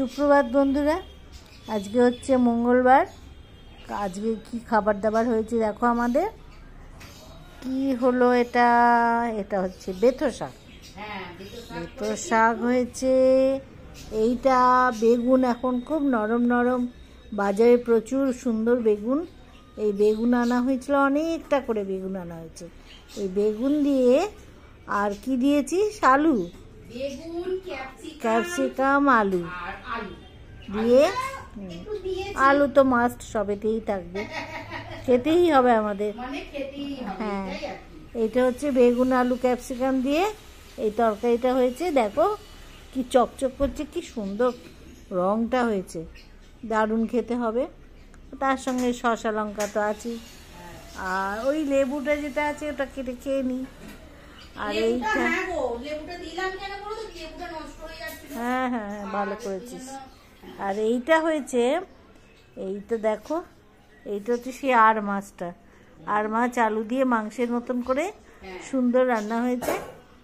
সুপ্রভাত বন্ধুরা, আজকে হচ্ছে মঙ্গলবার। আজকে কি খাবার দাবার হয়েছে দেখো। আমাদের কি হলো, এটা এটা হচ্ছে বেথো শাক। বেথো শাক হয়েছে। এইটা বেগুন, এখন খুব নরম নরম, বাজারে প্রচুর সুন্দর বেগুন। এই বেগুন আনা হয়েছিল, অনেকটা করে বেগুন আনা হয়েছে। এই বেগুন দিয়ে আর কি দিয়েছি, আলু, ক্যাপসিকাম, আলু দিয়ে, আলু তো মাস্ট সবেতেই থাকবে, খেতেই হবে আমাদের। হ্যাঁ, এইটা হচ্ছে বেগুন আলু ক্যাপসিকাম দিয়ে এই তরকারিটা হয়েছে। দেখো কি চকচক করছে, কি সুন্দর রঙটা হয়েছে, দারুণ খেতে হবে। তার সঙ্গে শসা লঙ্কা তো আছে, আর ওই লেবুটা যেটা আছে ওটা কেটে খেয়ে নিই। আর এইটা হ্যাঁ হ্যাঁ ভালো করেছিস। আর এইটা হয়েছে, এইটা দেখো, এইটা হচ্ছে সেই আর মাছটা, আর মাছ আলু দিয়ে মাংসের মতন করে সুন্দর রান্না হয়েছে।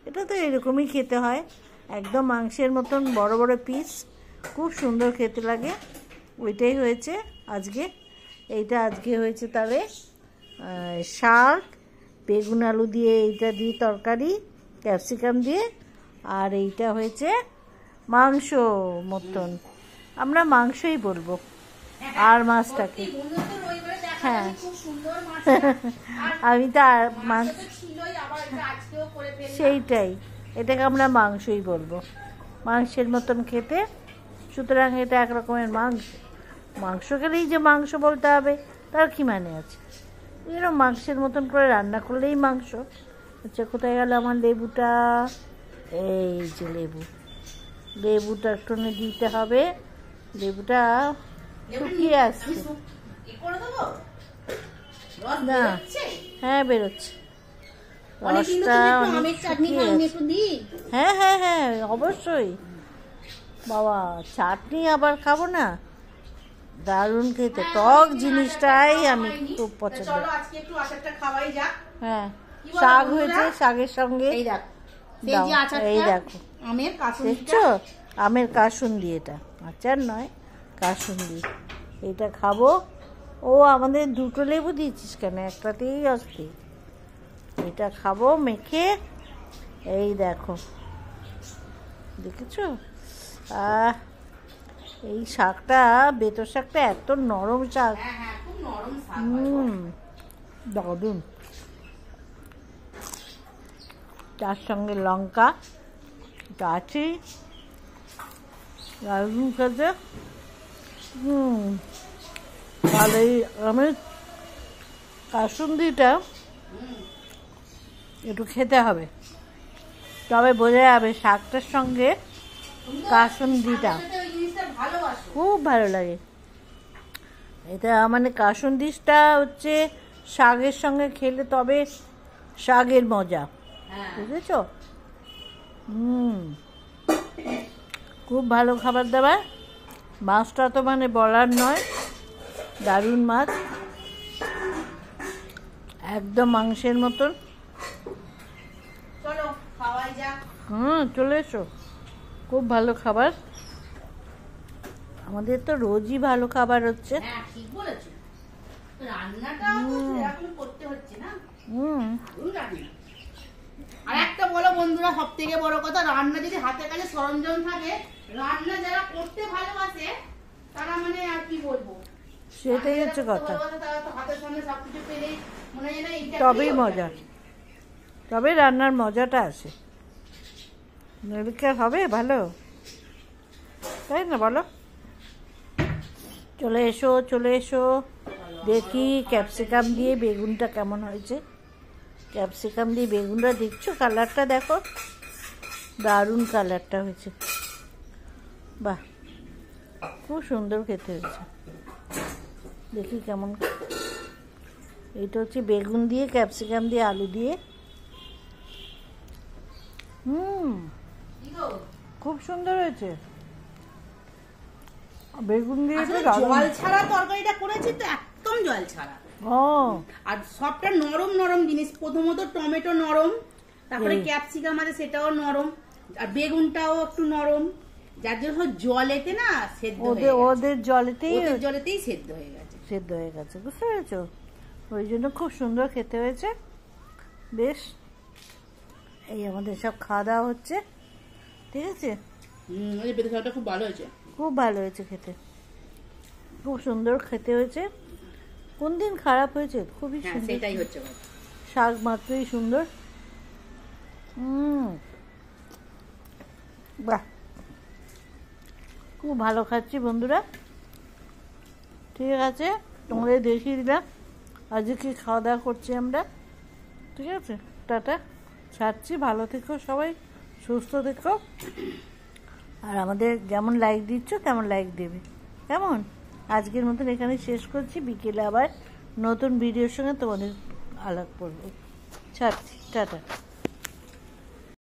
এটা তো এরকমই খেতে হয়, একদম মাংসের মতন বড় বড় পিস, খুব সুন্দর খেতে লাগে। ওইটাই হয়েছে আজকে। এইটা আজকে হয়েছে তাহলে শাক, বেগুন আলু দিয়ে এইটা দিয়ে তরকারি, ক্যাপসিকাম দিয়ে। আর এইটা হয়েছে মাংস মতন, আমরা মাংসই বলবো আর মাছটাকে। হ্যাঁ আমি তো আর মাংস, সেইটাই, এটাকে আমরা মাংসই বলবো, মাংসের মতন খেতে। সুতরাং এটা এক রকমের মাংস। মাংস খেলেই যে মাংস বলতে হবে তার কি মানে আছে? এরকম মাংসের মতন করে রান্না করলেই মাংস। আচ্ছা, কোথায় গেল আমার লেবুটা? এই যে লেবু, লেবুটা একটু দিতে হবে। লেবুটা শুকিয়ে আসছে না? হ্যাঁ বেরোচ্ছে রসটা, অনেক শুকিয়ে আছে। হ্যাঁ হ্যাঁ হ্যাঁ অবশ্যই বাবা, চাটনি আবার খাবো না? দারুণ খেতে, টক জিনিসটাই আমি খুব পছন্দ। হ্যাঁ, শাক হয়েছে, শাকের সঙ্গে এই দেখো দেখছো, আমের কাসুন্দি। এটা আচার নয়, কাসুন্দি। এটা খাবো। ও আমাদের দুটো লেবু দিয়েছিস কেন? একটাতেই আসতে। এটা খাবো মেখে। এই দেখো, দেখেছো? এই শাকটা, বেতো শাকটা এত নরম শাক, দারুন। তার সঙ্গে লঙ্কা আছে, দারুন খেতে। তাহলে আমি কাসুন্দিটা একটু খেতে হবে, তবে বোঝা যাবে শাকটার সঙ্গে কাসুন্দিটা খুব ভালো লাগে। এটা মানে কাসুন্দিটা হচ্ছে শাকের সঙ্গে খেলে তবে শাকের মজা, বুঝেছ? খুব ভালো খাবার দাবার। মাছটা তো মানে বলার নয়, দারুণ মাছ, একদম মাংসের মতন। চলে এসো, খুব ভালো খাবার। আমাদের তো রোজই ভালো খাবার হচ্ছে। আর একটা বলো বন্ধুরা, সব থেকে বড় কথা, রান্না যদি হাতের কাছে সরঞ্জাম থাকে, রান্না যারা করতে ভালোবাসে তারা মানে আর কি বলবো, সেটাই হচ্ছে কথা। তবেই মজা, তবে রান্নার মজাটা আসে, নইলে হবে ভালো, তাই না বলো? চলে এসো, চলে এসো, দেখি ক্যাপসিকাম দিয়ে বেগুনটা কেমন হয়েছে। ক্যাপসিকাম দিয়ে বেগুনটা দেখছো, কালারটা দেখো, দারুণ কালারটা হয়েছে। বাহ, খুব সুন্দর খেতে হয়েছে। দেখি কেমন। এইটা হচ্ছে বেগুন দিয়ে, ক্যাপসিকাম দিয়ে, আলু দিয়ে। খুব সুন্দর হয়েছে। বেগুন দিয়ে তো জল ছাড়া তরকারিটা করেছি তো, একদম জল ছাড়া। আর সবটা নরম নরম জিনিস। প্রথমত টমেটো নরম, তারপরে ক্যাপসিকাম আছে সেটাও নরম, আর বেগুনটাও একটু নরম, যার জন্য জলেতে না সেদ্ধ ওদের জলেতেই সেদ্ধ হয়ে গেছে বুঝতে পেরেছো? ওই জন্য খুব সুন্দর খেতে হয়েছে বেশ। এই আমাদের সব খাওয়া দাওয়া হচ্ছে, ঠিক আছে? বেঁধে খাওয়াটা খুব ভালো হয়েছে খেতে, খুব সুন্দর খেতে হয়েছে। কোন দিন খারাপ হয়েছে? খুবই সুন্দর, সেটাই হচ্ছে শাক মাত্রই সুন্দর। বাহ, খুব ভালো খাচ্ছি বন্ধুরা। ঠিক আছে, তোমাদের দেখিয়ে দিলাম আজকে কি খাওয়া দাওয়া করছি আমরা। ঠিক আছে, টাটা, ছাড়ছি। ভালো থেকো সবাই, সুস্থ থেকো। আর আমাদের যেমন লাইক দিচ্ছ তেমন লাইক দেবে, কেমন? আজকের মতন এখানে শেষ করছি। বিকেলে আবার নতুন ভিডিওর সঙ্গে তোমাদের আলাপ করবো। ছাড়ছি, টাটা।